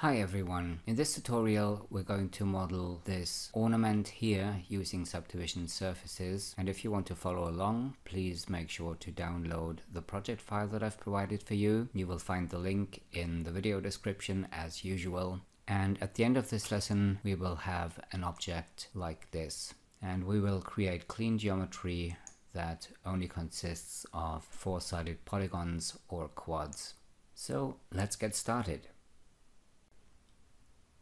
Hi everyone, in this tutorial we're going to model this ornament here using subdivision surfaces, and if you want to follow along please make sure to download the project file that I've provided for you. You will find the link in the video description as usual, and at the end of this lesson we will have an object like this, and we will create clean geometry that only consists of four-sided polygons or quads. So let's get started.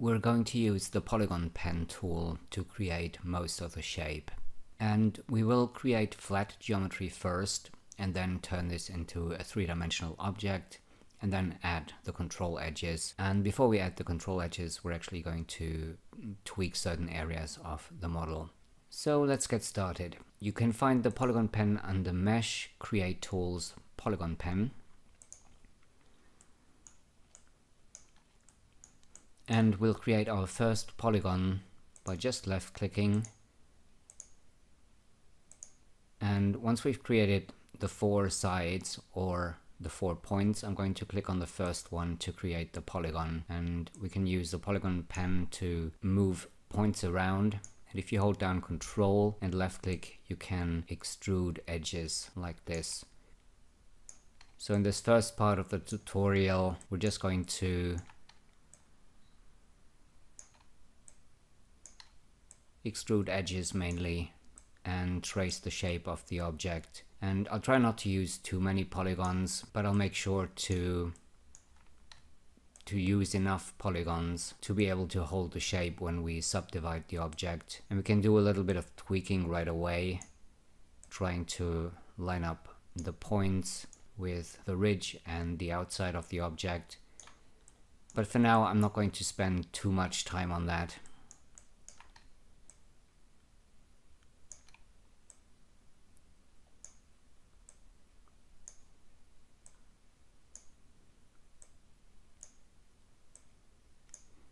We're going to use the polygon pen tool to create most of the shape. And we will create flat geometry first and then turn this into a three-dimensional object and then add the control edges. And before we add the control edges, we're actually going to tweak certain areas of the model. So let's get started. You can find the polygon pen under Mesh, Create Tools, Polygon Pen. And we'll create our first polygon by just left clicking. And once we've created the four sides or the 4 points, I'm going to click on the first one to create the polygon. And we can use the polygon pen to move points around. And if you hold down Control and left click, you can extrude edges like this. So in this first part of the tutorial, we're just going to extrude edges mainly and trace the shape of the object. And I'll try not to use too many polygons, but I'll make sure to use enough polygons to be able to hold the shape when we subdivide the object. And we can do a little bit of tweaking right away, trying to line up the points with the ridge and the outside of the object. But for now I'm not going to spend too much time on that.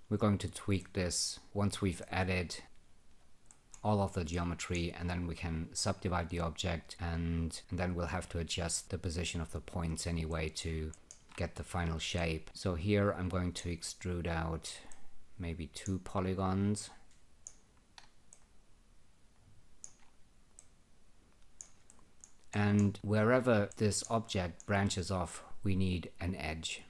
We're going to tweak this once we've added all of the geometry, and then we can subdivide the object, and then we'll have to adjust the position of the points anyway to get the final shape. So here I'm going to extrude out maybe 2 polygons. And wherever this object branches off, we need an edge.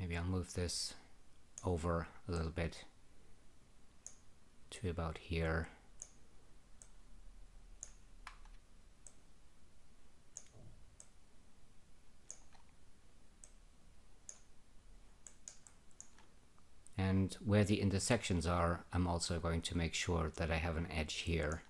Maybe I'll move this over a little bit to about here. And where the intersections are, I'm also going to make sure that I have an edge here.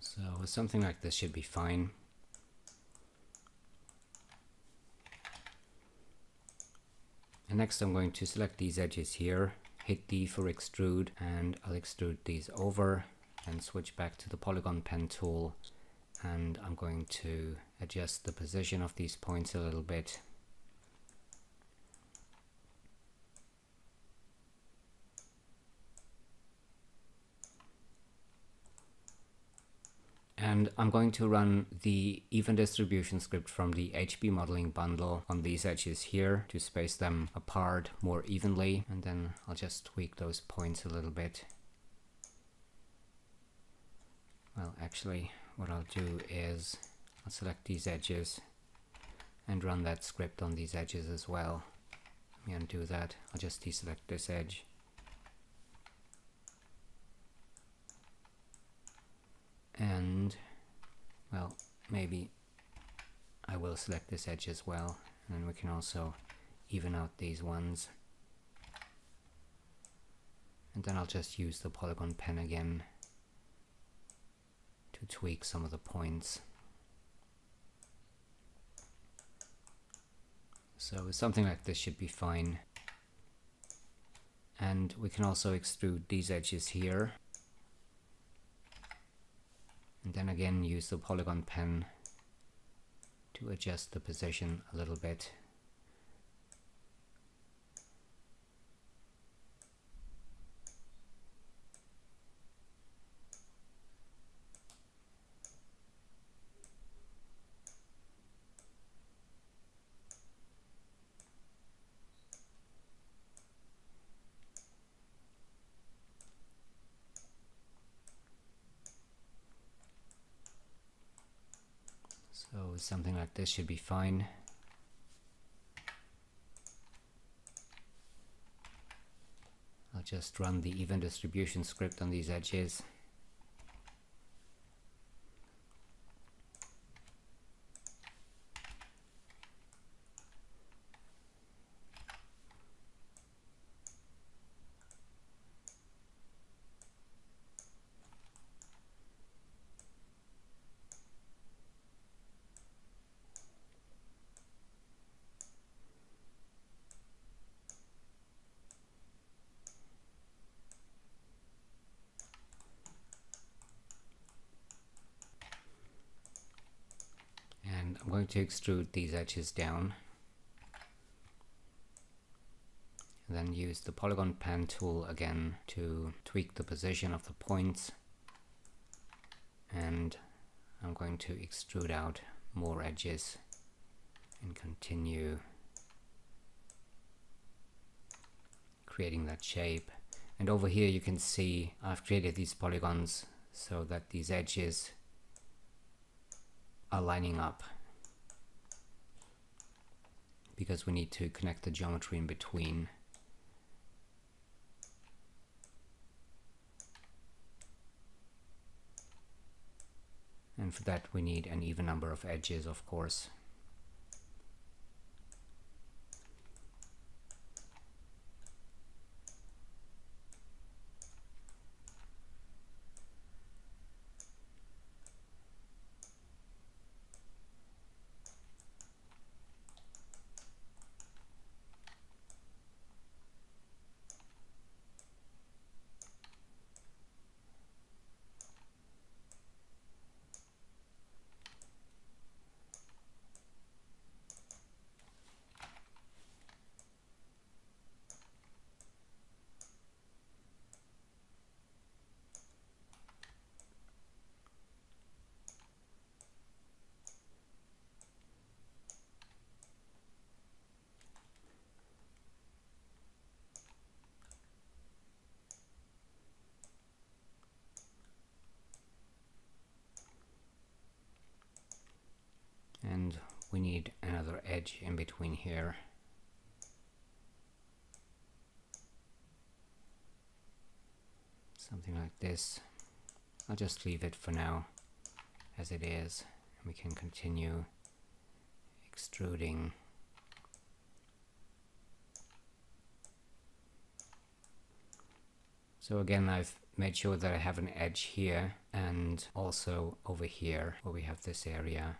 So something like this should be fine. And next I'm going to select these edges here, hit D for extrude, and I'll extrude these over and switch back to the polygon pen tool, and I'm going to adjust the position of these points a little bit. And I'm going to run the even distribution script from the HB modeling bundle on these edges here to space them apart more evenly, and then I'll just tweak those points a little bit. Well, actually what I'll do is I'll select these edges and run that script on these edges as well. Let me undo that. I'll just deselect this edge. And, well, maybe I will select this edge as well, and then we can also even out these ones. And then I'll just use the polygon pen again to tweak some of the points. So something like this should be fine. And we can also extrude these edges here. And then again use the polygon pen to adjust the position a little bit. So something like this should be fine. I'll just run the even distribution script on these edges. I'm going to extrude these edges down, and then use the polygon pen tool again to tweak the position of the points, and I'm going to extrude out more edges and continue creating that shape. And over here you can see I've created these polygons so that these edges are lining up, because we need to connect the geometry in between. And for that we need an even number of edges, of course. And we need another edge in between here. Something like this. I'll just leave it for now as it is, and we can continue extruding. So again, I've made sure that I have an edge here and also over here where we have this area.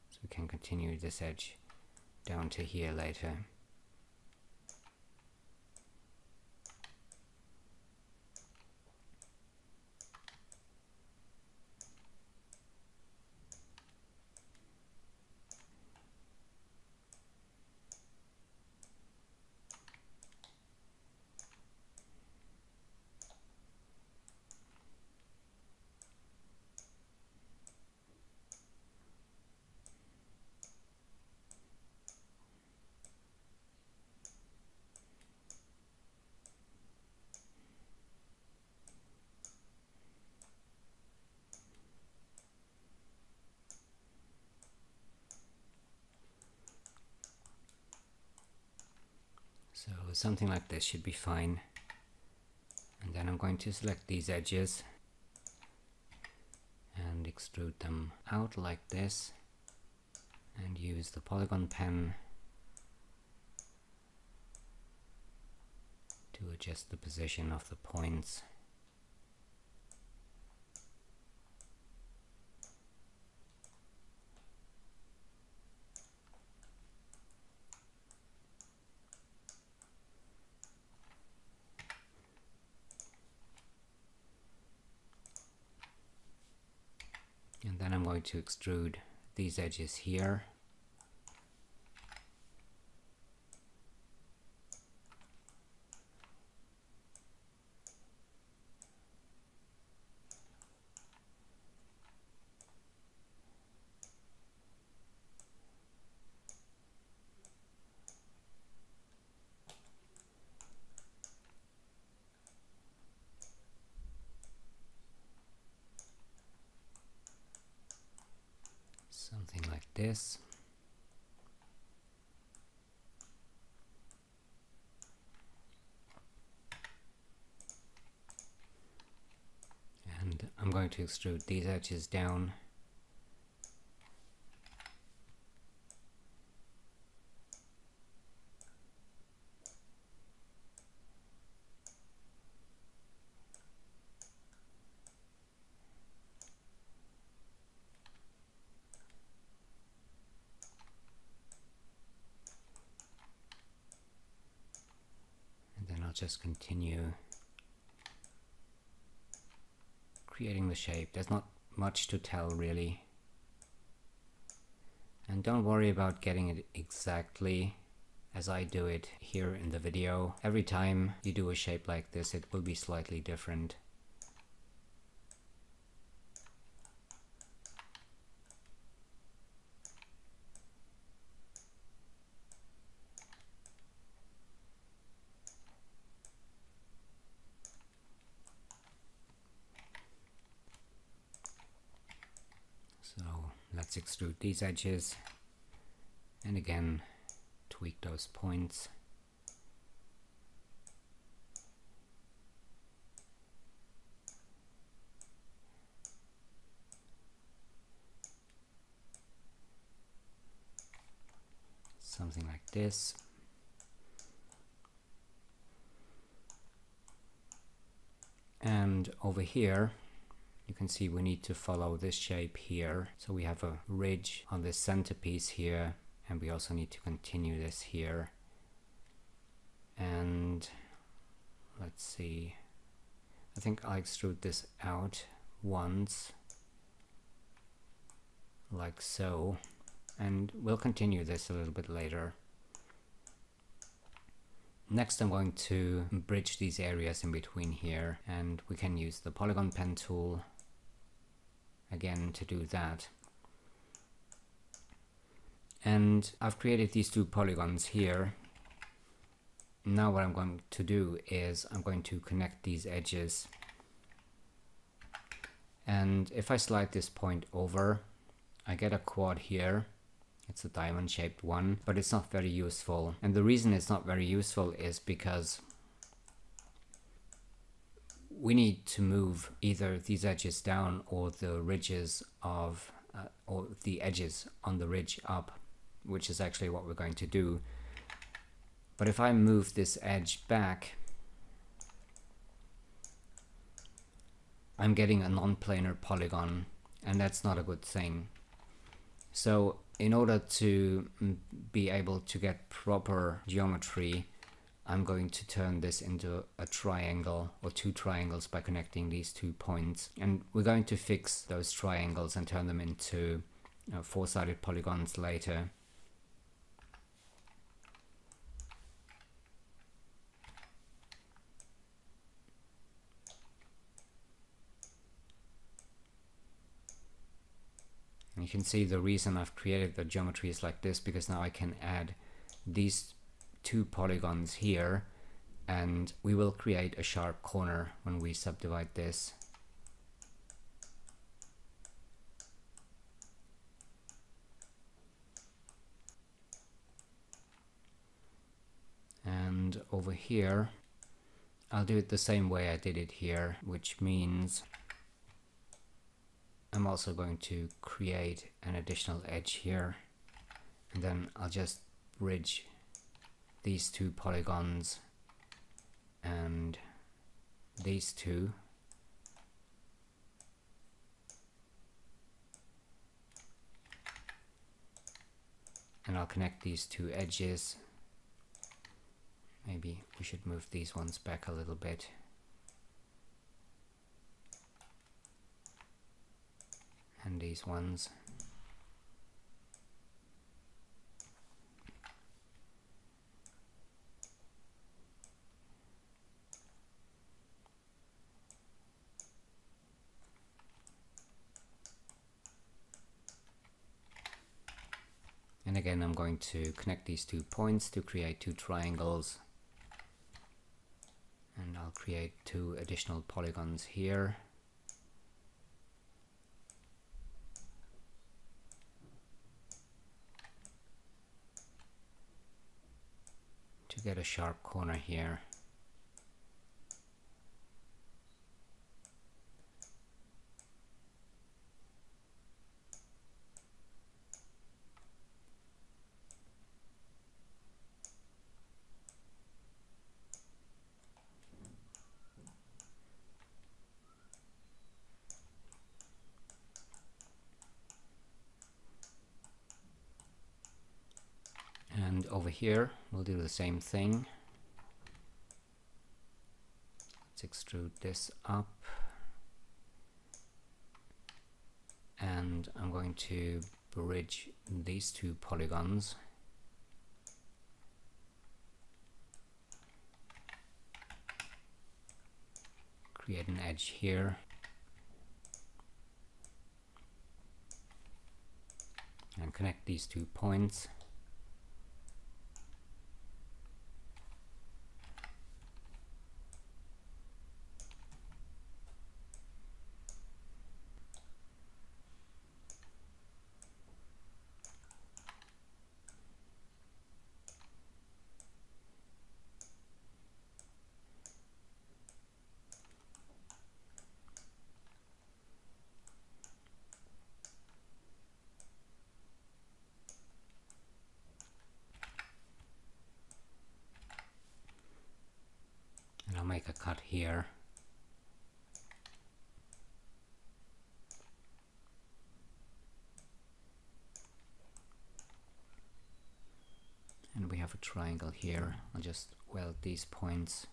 So we can continue this edge down to here later. So something like this should be fine. And then I'm going to select these edges and extrude them out like this, and use the polygon pen to adjust the position of the points. And then I'm going to extrude these edges here. Something like this. And I'm going to extrude these edges down. I'll just continue creating the shape. There's not much to tell really. And don't worry about getting it exactly as I do it here in the video. Every time you do a shape like this, it will be slightly different. So let's extrude these edges, and again tweak those points. Something like this. And over here you can see we need to follow this shape here. So we have a ridge on this centerpiece here, and we also need to continue this here. And let's see, I think I'll extrude this out once, like so, and we'll continue this a little bit later. Next I'm going to bridge these areas in between here, and we can use the polygon pen tool again to do that. And I've created these two polygons here. Now what I'm going to do is I'm going to connect these edges, and if I slide this point over, I get a quad here. It's a diamond shaped one, but it's not very useful. And the reason it's not very useful is because we need to move either these edges down or the ridges of or the edges on the ridge up, which is actually what we're going to do. But if I move this edge back, I'm getting a non-planar polygon, and that's not a good thing. So in order to be able to get proper geometry, I'm going to turn this into a triangle or two triangles by connecting these 2 points. And we're going to fix those triangles and turn them into four-sided polygons later. And you can see the reason I've created the geometries like this, because now I can add these 2 polygons here, and we will create a sharp corner when we subdivide this. And here, I'll do it the same way I did it here, which means I'm also going to create an additional edge here, and then I'll just bridge these two polygons and these two, and I'll connect these two edges. Maybe we should move these ones back a little bit. And these ones. And again, I'm going to connect these 2 points to create 2 triangles. And I'll create 2 additional polygons here. To get a sharp corner here. And over here, we'll do the same thing. Let's extrude this up. And I'm going to bridge these 2 polygons. Create an edge here. And connect these 2 points. I'll make a cut here. And we have a triangle here. I'll just weld these points.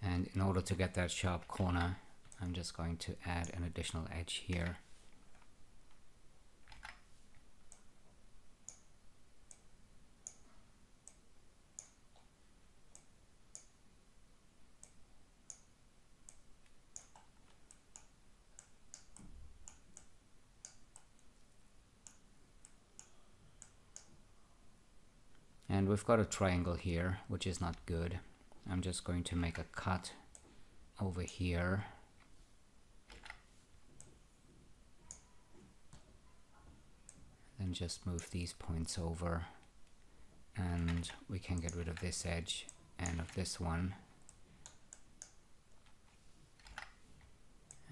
And in order to get that sharp corner, I'm just going to add an additional edge here. And we've got a triangle here, which is not good. I'm just going to make a cut over here. Then just move these points over. And we can get rid of this edge and of this one.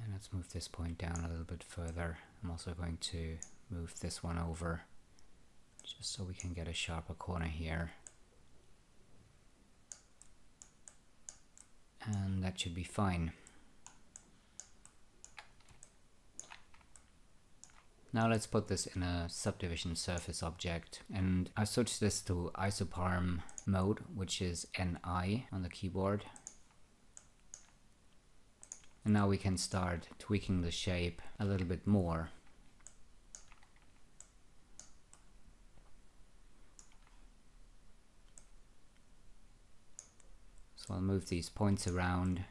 And let's move this point down a little bit further. I'm also going to move this one over, just so we can get a sharper corner here. And that should be fine. Now let's put this in a subdivision surface object, and I switched this to isoparm mode, which is NI on the keyboard. And now we can start tweaking the shape a little bit more. So I'll move these points around,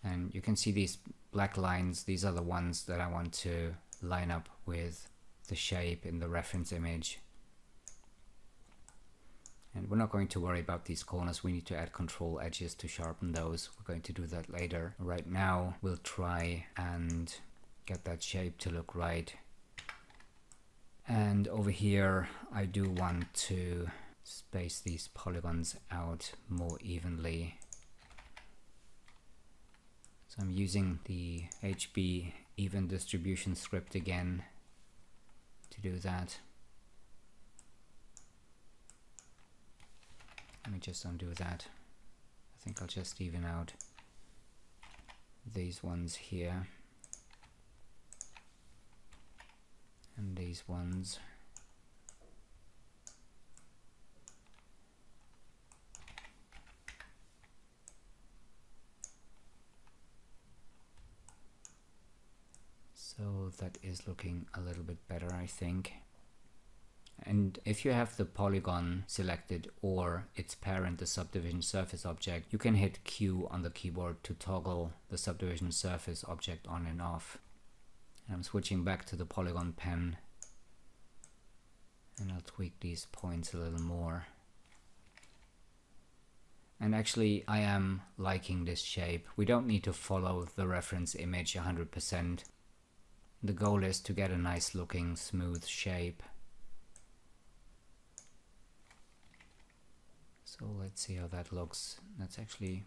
and you can see these black lines. These are the ones that I want to line up with the shape in the reference image. And we're not going to worry about these corners. We need to add control edges to sharpen those. We're going to do that later. Right now, we'll try and get that shape to look right. And over here, I do want to space these polygons out more evenly. So I'm using the HB even distribution script again to do that. Let me just undo that. I think I'll just even out these ones here and these ones. So that is looking a little bit better, I think. And if you have the polygon selected or its parent, the subdivision surface object, you can hit Q on the keyboard to toggle the subdivision surface object on and off. And I'm switching back to the polygon pen, and I'll tweak these points a little more. And actually I am liking this shape. We don't need to follow the reference image 100%. The goal is to get a nice looking smooth shape. So let's see how that looks. That's actually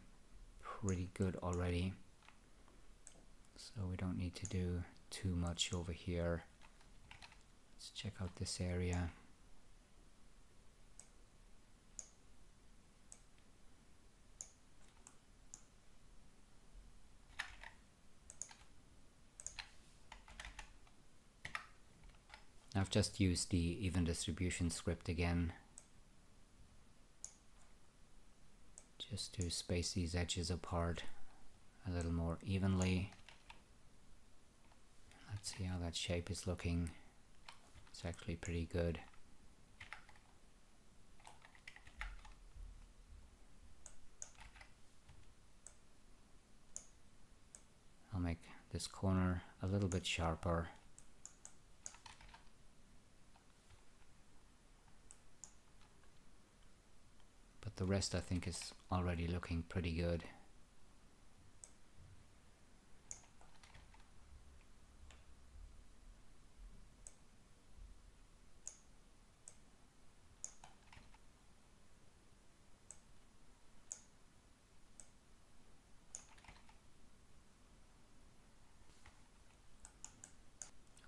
pretty good already. So we don't need to do too much over here. Let's check out this area. I've just used the even distribution script again, just to space these edges apart a little more evenly. Let's see how that shape is looking. It's actually pretty good. I'll make this corner a little bit sharper. But the rest I think is already looking pretty good.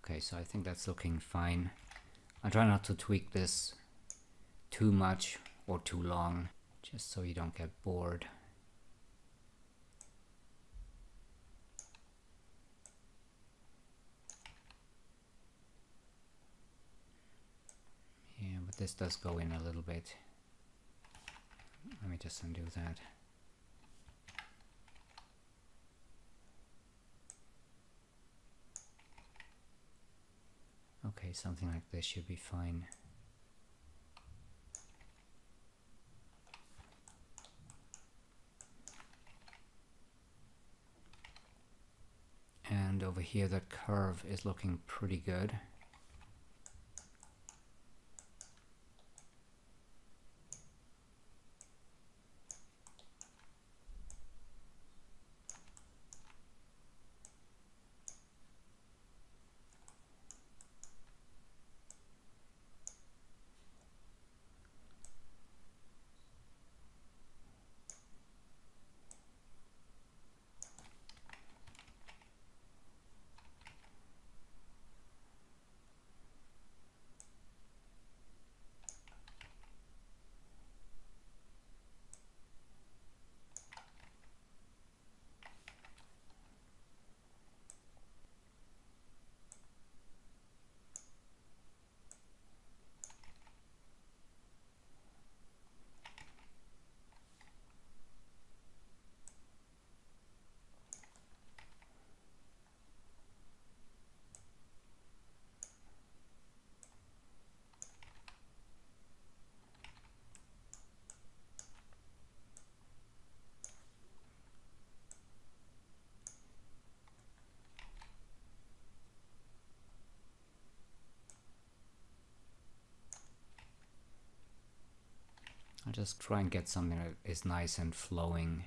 Okay, so I think that's looking fine. I try not to tweak this too much or too long, just so you don't get bored. Yeah, but this does go in a little bit. Let me just undo that. Okay, something like this should be fine. And over here that curve is looking pretty good. I'll just try and get something that is nice and flowing.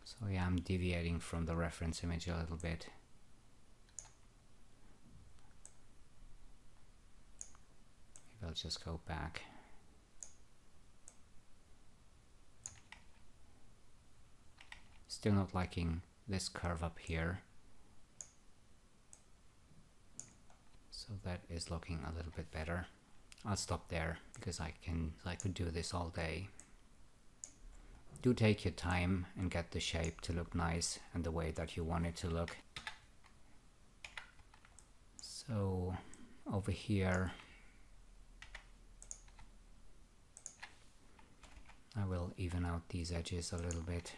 So yeah, I'm deviating from the reference image a little bit. Maybe I'll just go back. Still not liking this curve up here. So that is looking a little bit better. I'll stop there because I could do this all day. Do take your time and get the shape to look nice and the way that you want it to look. So over here I will even out these edges a little bit.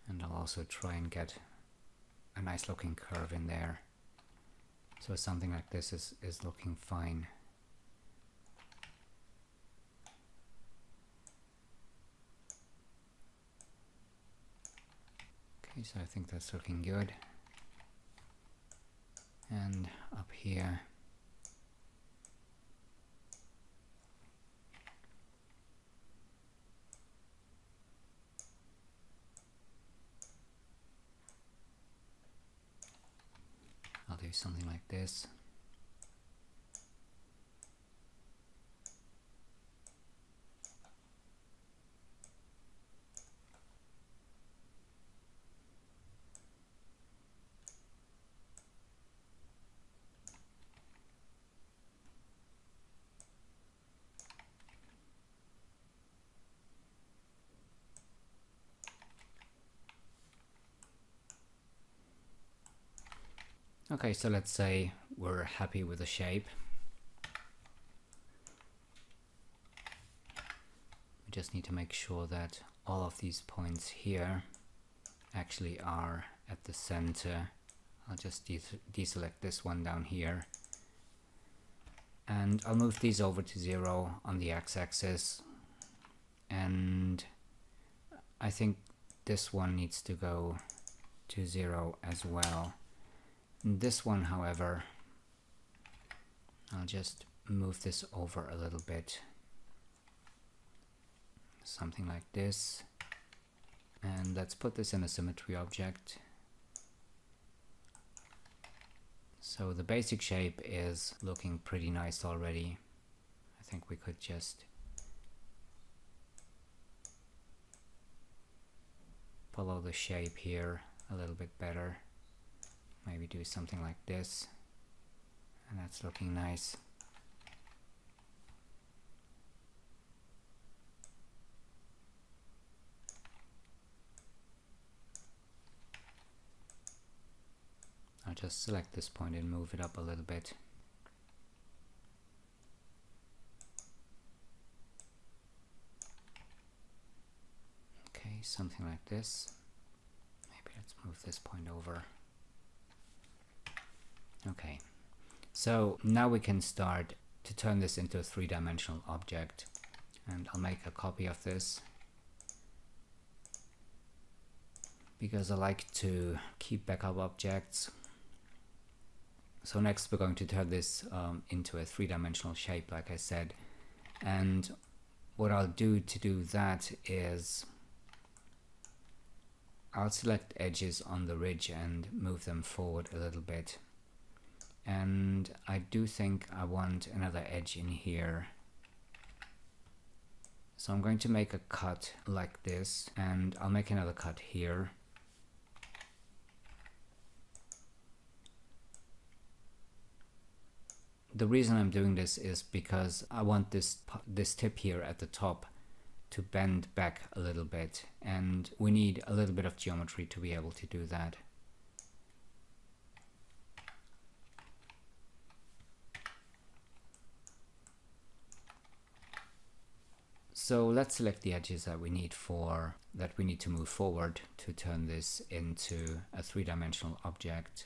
And I'll also try and get a nice looking curve in there. So something like this is looking fine. Okay, so I think that's looking good. And up here, I'll do something like this. Okay, so let's say we're happy with the shape. We just need to make sure that all of these points here actually are at the center. I'll just deselect this one down here. And I'll move these over to 0 on the x-axis. And I think this one needs to go to 0 as well. This one, however, I'll just move this over a little bit, something like this, and let's put this in a symmetry object. So the basic shape is looking pretty nice already. I think we could just follow the shape here a little bit better. Maybe do something like this, and that's looking nice. I'll just select this point and move it up a little bit. Okay, something like this. Maybe let's move this point over. Okay, so now we can start to turn this into a three-dimensional object, and I'll make a copy of this because I like to keep backup objects. So next we're going to turn this into a three-dimensional shape, like I said, and what I'll do to do that is I'll select edges on the ridge and move them forward a little bit. And I do think I want another edge in here. So I'm going to make a cut like this, and I'll make another cut here. The reason I'm doing this is because I want this tip here at the top to bend back a little bit, and we need a little bit of geometry to be able to do that. So let's select the edges that we need to move forward to turn this into a three-dimensional object.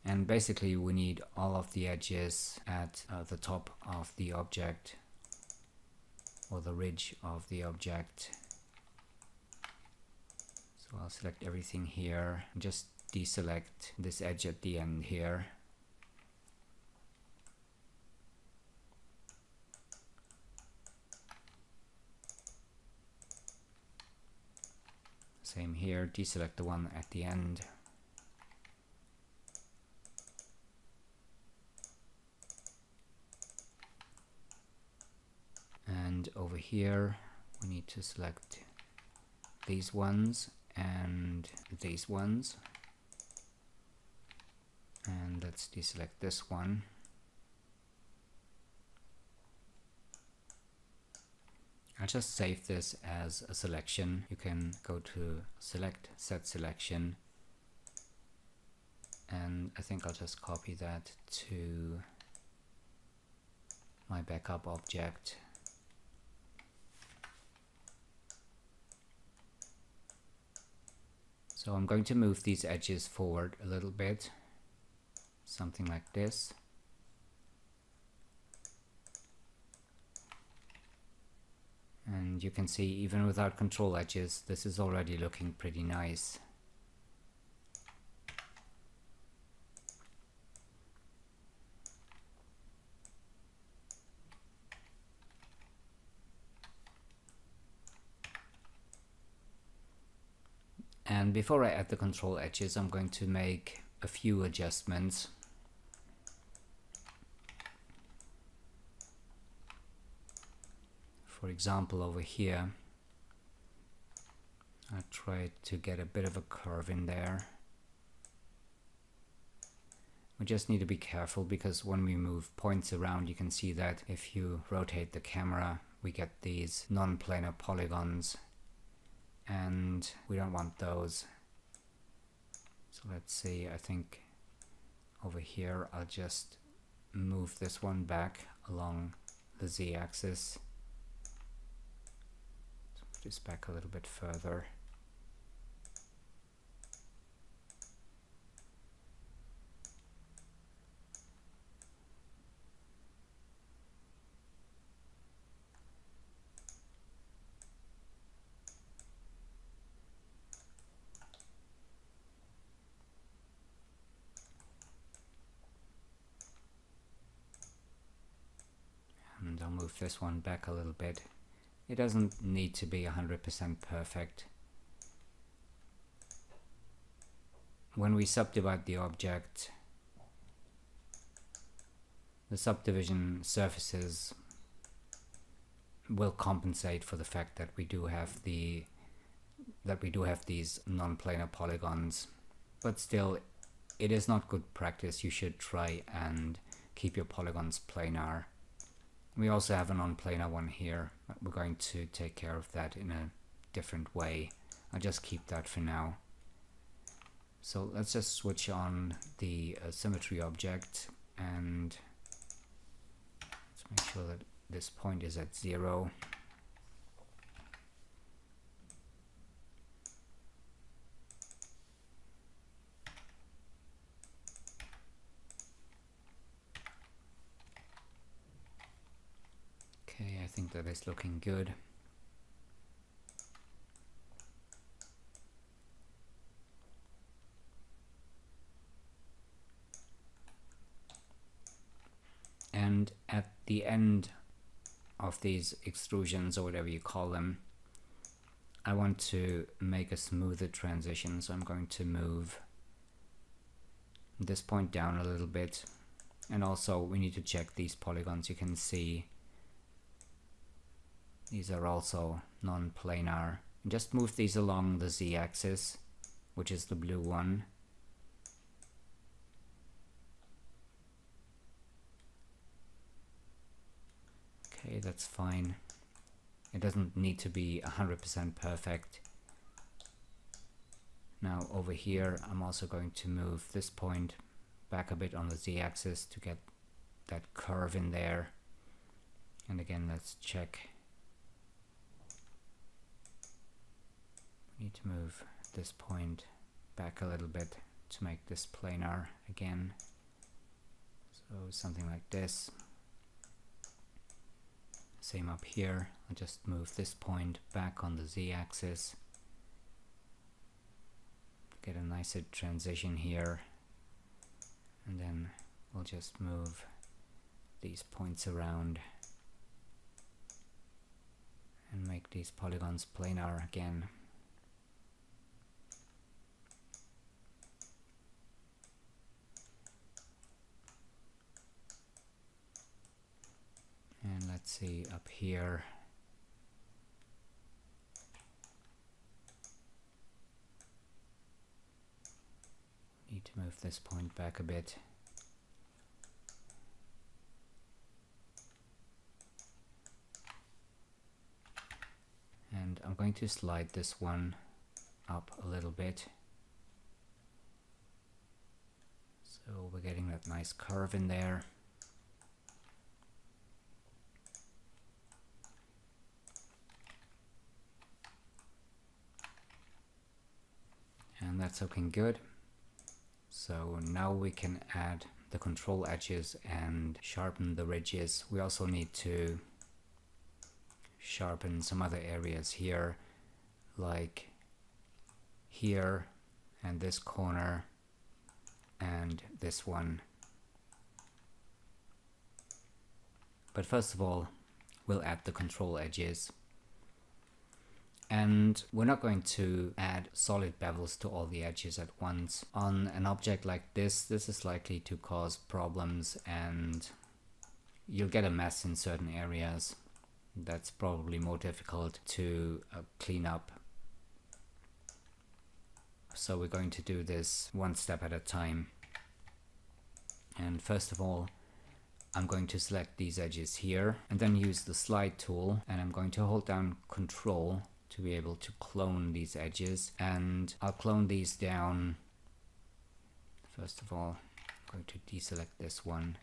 And basically we need all of the edges at the top of the object, or the ridge of the object. So I'll select everything here and just deselect this edge at the end here. Same here, deselect the one at the end. And over here we need to select these ones and these ones. And let's deselect this one. I'll just save this as a selection. You can go to select, set selection, and I think I'll just copy that to my backup object. So I'm going to move these edges forward a little bit, something like this. And you can see, even without control edges, this is already looking pretty nice. And before I add the control edges, I'm going to make a few adjustments. For example, over here, I tried to get a bit of a curve in there. We just need to be careful, because when we move points around, you can see that if you rotate the camera, we get these non-planar polygons, and we don't want those. So let's see, I think over here I'll just move this one back along the z-axis. This back a little bit further. And I'll move this one back a little bit. It doesn't need to be 100% perfect. When we subdivide the object, the subdivision surfaces will compensate for the fact that we do have these non-planar polygons. But still, it is not good practice. You should try and keep your polygons planar. We also have a non-planar one here. We're going to take care of that in a different way. I'll just keep that for now. So let's just switch on the symmetry object, and let's make sure that this point is at 0. Okay, I think that is looking good. And at the end of these extrusions, or whatever you call them, I want to make a smoother transition, so I'm going to move this point down a little bit. And also we need to check these polygons. You can see these are also non-planar. Just move these along the z-axis, which is the blue one. Okay, that's fine. It doesn't need to be 100% perfect. Now over here I'm also going to move this point back a bit on the z-axis to get that curve in there. And again, let's check. We need to move this point back a little bit to make this planar again. So something like this. Same up here. I'll just move this point back on the z-axis. Get a nicer transition here. And then we'll just move these points around and make these polygons planar again. And let's see up here. Need to move this point back a bit. And I'm going to slide this one up a little bit. So we're getting that nice curve in there. And that's looking good. So now we can add the control edges and sharpen the ridges. We also need to sharpen some other areas here, like here and this corner and this one. But first of all, we'll add the control edges. And we're not going to add solid bevels to all the edges at once. On an object like this is likely to cause problems and you'll get a mess in certain areas. That's probably more difficult to clean up. So we're going to do this one step at a time. And first of all, I'm going to select these edges here and then use the slide tool, and I'm going to hold down Control to be able to clone these edges, and I'll clone these down. First of all, I'm going to deselect this one.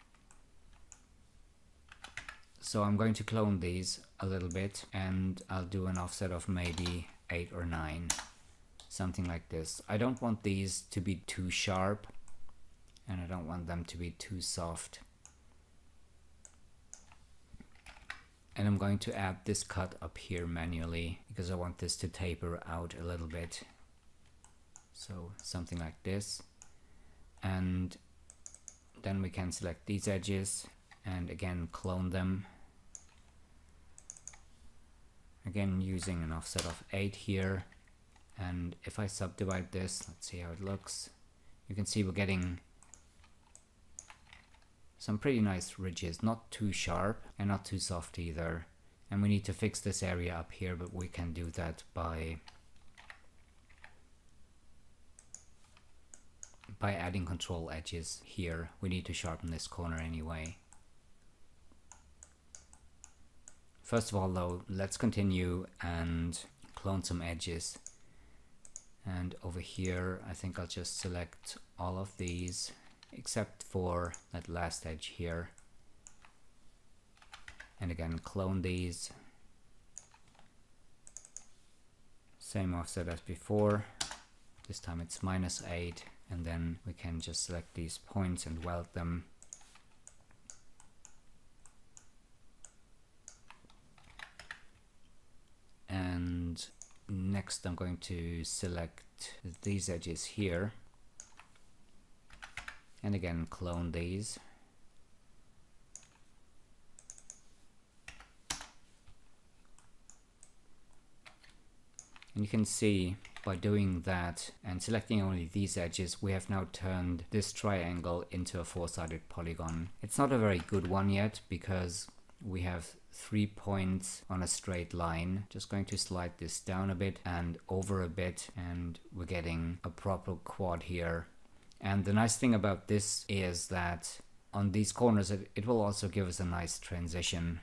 So I'm going to clone these a little bit, and I'll do an offset of maybe 8 or 9, something like this. I don't want these to be too sharp, and I don't want them to be too soft. And I'm going to add this cut up here manually because I want this to taper out a little bit. So something like this. And then we can select these edges and again clone them. Again using an offset of 8 here. And if I subdivide this, let's see how it looks. You can see we're getting some pretty nice ridges, not too sharp and not too soft either. And we need to fix this area up here, but we can do that by adding control edges here. We need to sharpen this corner anyway. First of all though, let's continue and clone some edges. And over here, I think I'll just select all of these except for that last edge here. And again, clone these. Same offset as before. This time it's -8, and then we can just select these points and weld them. And next I'm going to select these edges here. And again, clone these. And you can see by doing that and selecting only these edges, we have now turned this triangle into a 4-sided polygon. It's not a very good one yet because we have 3 points on a straight line. Just going to slide this down a bit and over a bit, and we're getting a proper quad here. And the nice thing about this is that on these corners it will also give us a nice transition.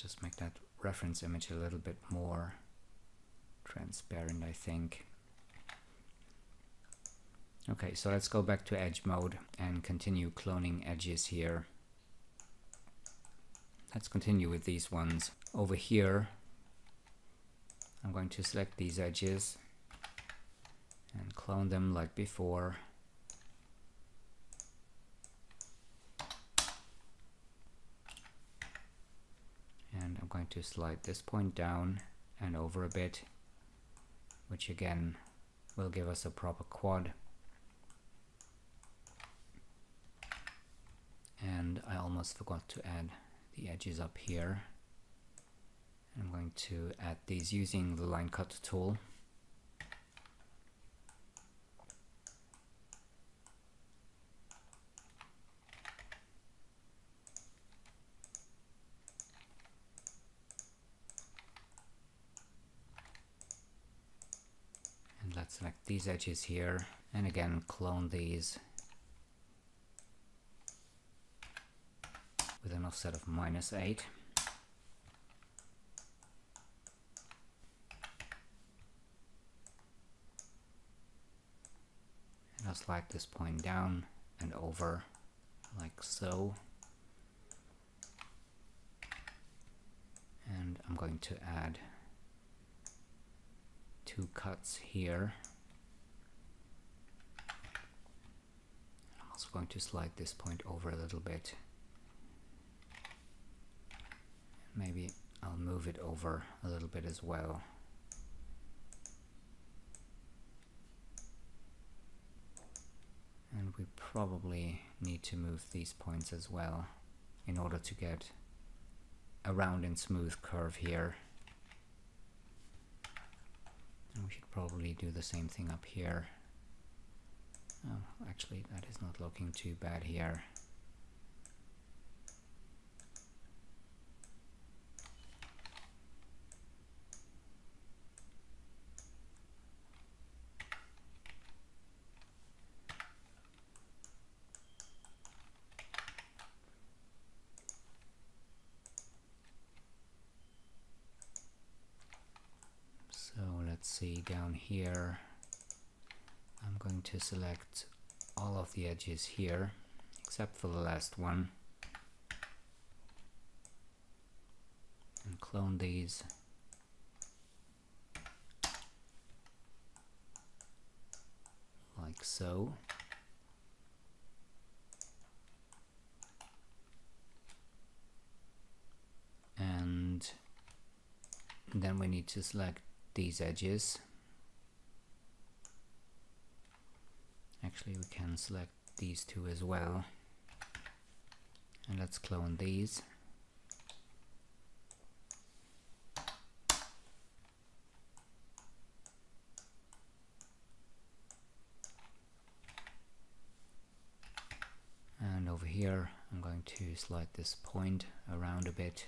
just make that reference image a little bit more transparent, I think. Okay, so let's go back to edge mode and continue cloning edges here. Let's continue with these ones. Over here, I'm going to select these edges and clone them like before. And I'm going to slide this point down and over a bit, which again will give us a proper quad. And I almost forgot to add the edges up here. I'm going to add these using the line cut tool. And let's select these edges here, and again clone these with an offset of -8. And I'll slide this point down and over like so. And I'm going to add 2 cuts here. I'm also going to slide this point over a little bit. Maybe I'll move it over a little bit as well. And we probably need to move these points as well in order to get a round and smooth curve here. And we should probably do the same thing up here. Oh, actually that is not looking too bad here. Let's see, down here I'm going to select all of the edges here except for the last one and clone these. Like so. And then we need to select these edges. Actually, we can select these 2 as well. And let's clone these. And over here, I'm going to slide this point around a bit.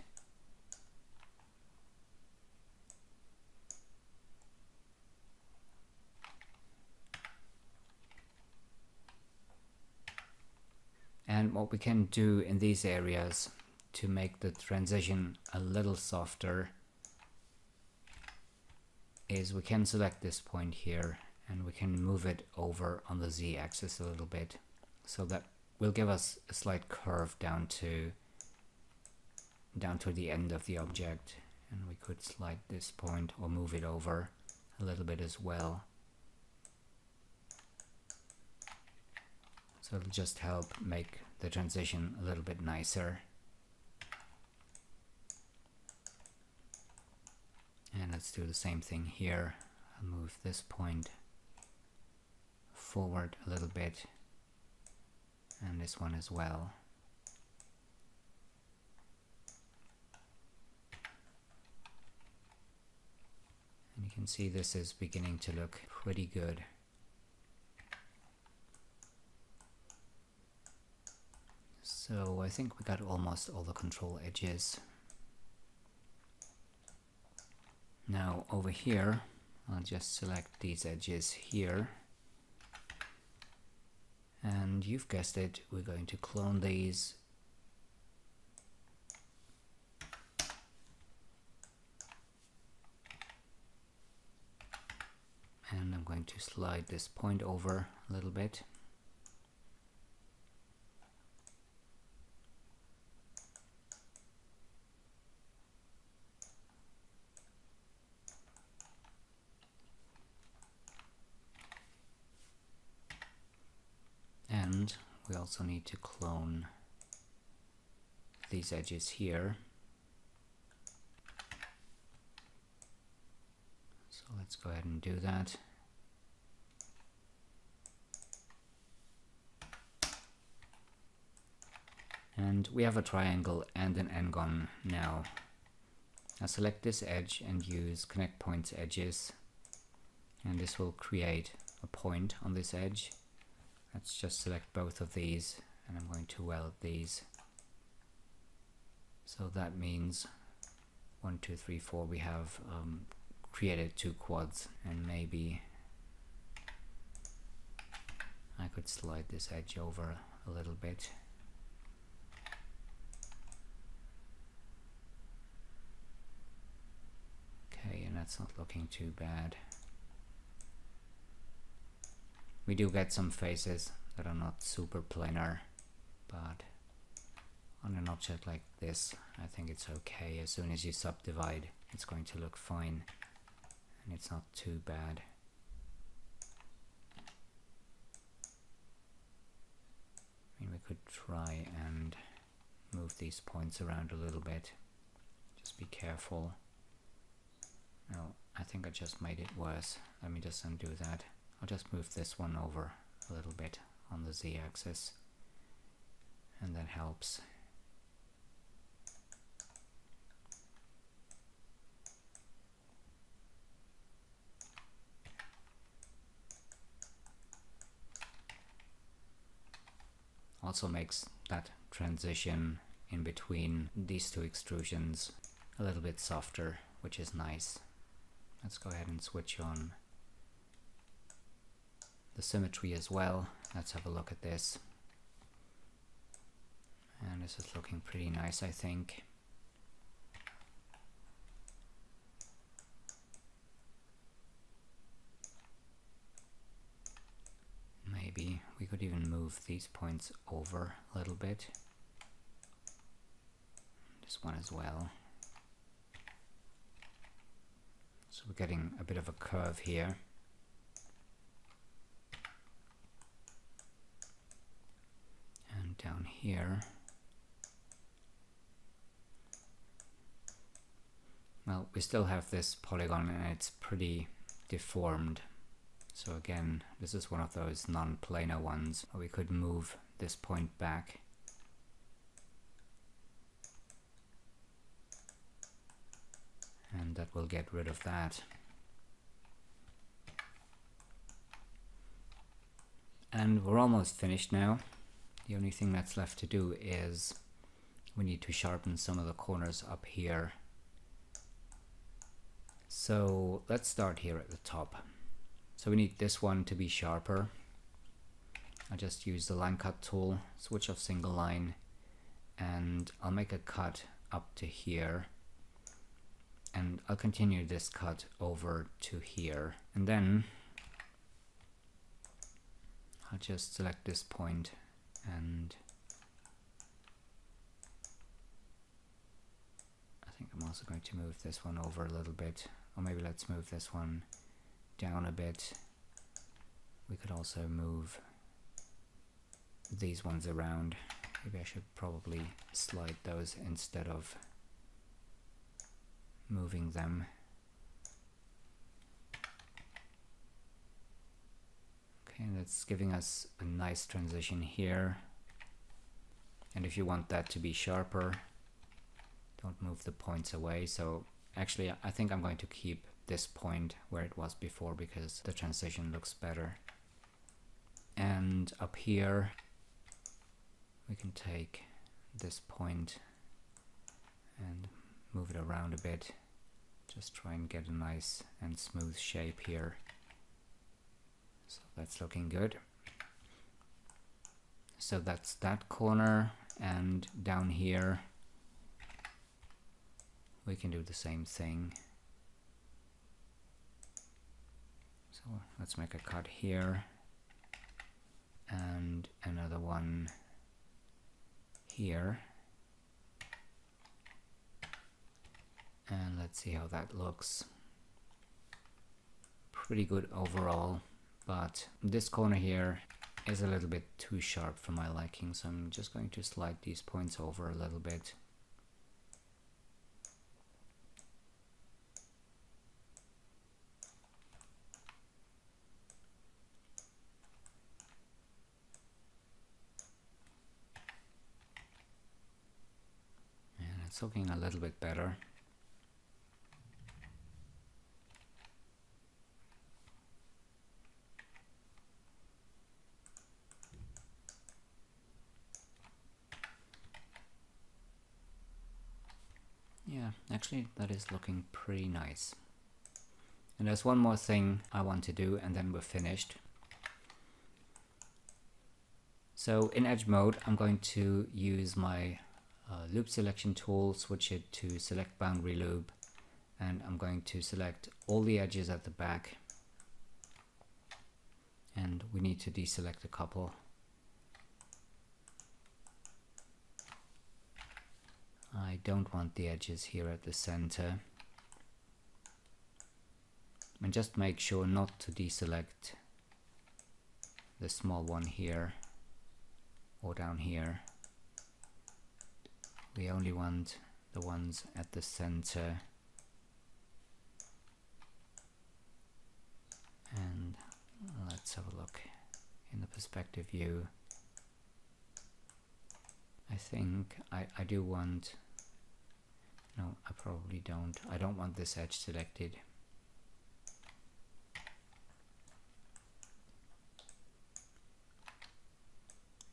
And what we can do in these areas to make the transition a little softer is we can select this point here and we can move it over on the Z-axis a little bit, so that will give us a slight curve down to the end of the object. And we could slide this point or move it over a little bit as well. So it'll just help make the transition a little bit nicer. And let's do the same thing here. I'll move this point forward a little bit, and this one as well. And you can see this is beginning to look pretty good. So I think we got almost all the control edges. Now over here, I'll just select these edges here. And you've guessed it, we're going to clone these And I'm going to slide this point over a little bit. And we also need to clone these edges here. So let's go ahead and do that. And we have a triangle and an n-gon now. Now select this edge and use connect points edges, and this will create a point on this edge. Let's just select both of these, and I'm going to weld these. So that means 1, 2, 3, 4 we have created 2 quads, and maybe I could slide this edge over a little bit. Okay, and that's not looking too bad. We do get some faces that are not super planar, but on an object like this, I think it's okay. As soon as you subdivide, it's going to look fine, and it's not too bad. I mean, we could try and move these points around a little bit. Just be careful. No, I think I just made it worse. Let me just undo that. I'll just move this one over a little bit on the z-axis, and that helps. Also makes that transition in between these 2 extrusions a little bit softer, which is nice. Let's go ahead and switch on the symmetry as well. Let's have a look at this. And this is looking pretty nice, I think. Maybe we could even move these points over a little bit. This one as well. So we're getting a bit of a curve here. And down here, well, we still have this polygon and it's pretty deformed. So again, this is one of those non-planar ones where we could move this point back. And that will get rid of that. And we're almost finished now. The only thing that's left to do is we need to sharpen some of the corners up here. So let's start here at the top. So we need this one to be sharper. I just use the line cut tool, switch off single line, and I'll make a cut up to here. And I'll continue this cut over to here. And then I'll just select this point, and I think I'm also going to move this one over a little bit. Or maybe let's move this one down a bit. We could also move these ones around. Maybe I should probably slide those instead of moving them. Okay, and that's giving us a nice transition here. And if you want that to be sharper, don't move the points away. So actually I think I'm going to keep this point where it was before because the transition looks better. And up here we can take this point and move it around a bit. Just try and get a nice and smooth shape here. So that's looking good. So that's that corner, and down here we can do the same thing. So let's make a cut here and another one here, and let's see how that looks. Pretty good overall, but this corner here is a little bit too sharp for my liking, so I'm just going to slide these points over a little bit. And it's looking a little bit better. Yeah, actually that is looking pretty nice. And there's one more thing I want to do and then we're finished. So in edge mode I'm going to use my loop selection tool, switch it to select boundary loop, and I'm going to select all the edges at the back, and we need to deselect a couple. I don't want the edges here at the center. And just make sure not to deselect the small one here or down here. We only want the ones at the center. And let's have a look in the perspective view. I think I do want, no, I probably don't. I don't want this edge selected.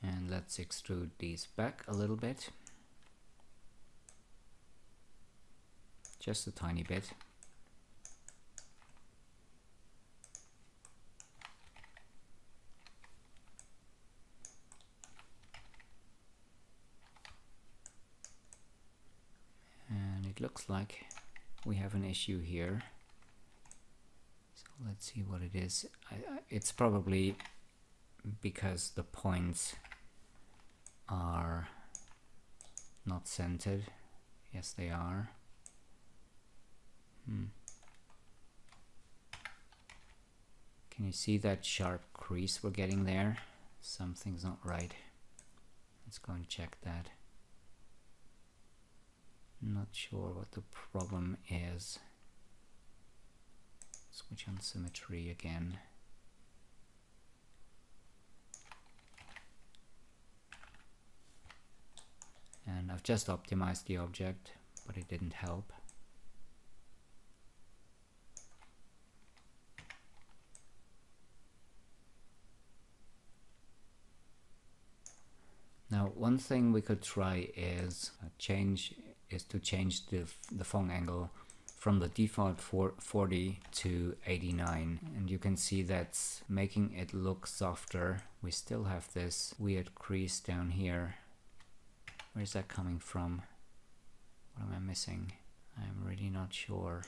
And let's extrude these back a little bit. Just a tiny bit. And it looks like we have an issue here. So let's see what it is. It's probably because the points are not centered. Yes, they are. Can you see that sharp crease we're getting there? Something's not right. Let's go and check that. Not sure what the problem is. Switch on symmetry again. And I've just optimized the object, but it didn't help. Now, one thing we could try is to change the Phong angle from the default 40 to 89, and you can see that's making it look softer. We still have this weird crease down here. Where is that coming from? What am I missing? I'm really not sure.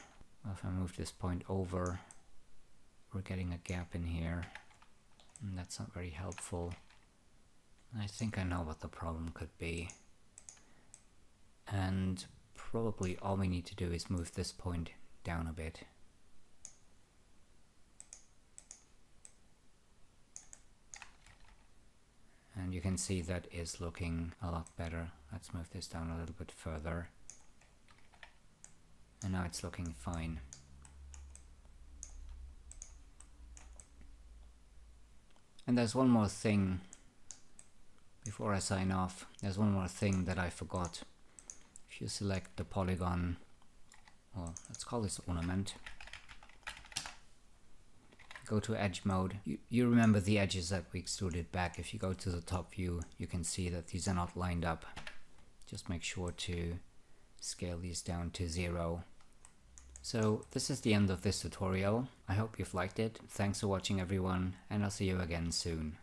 Well, if I move this point over, we're getting a gap in here, and that's not very helpful. I think I know what the problem could be. And probably all we need to do is move this point down a bit. And you can see that is looking a lot better. Let's move this down a little bit further. And now it's looking fine. And there's one more thing before I sign off. There's one more thing that I forgot. If you select the polygon, well, let's call this ornament, go to edge mode. You remember the edges that we extruded back. If you go to the top view, you can see that these are not lined up. Just make sure to scale these down to 0. So this is the end of this tutorial. I hope you've liked it. Thanks for watching everyone, and I'll see you again soon.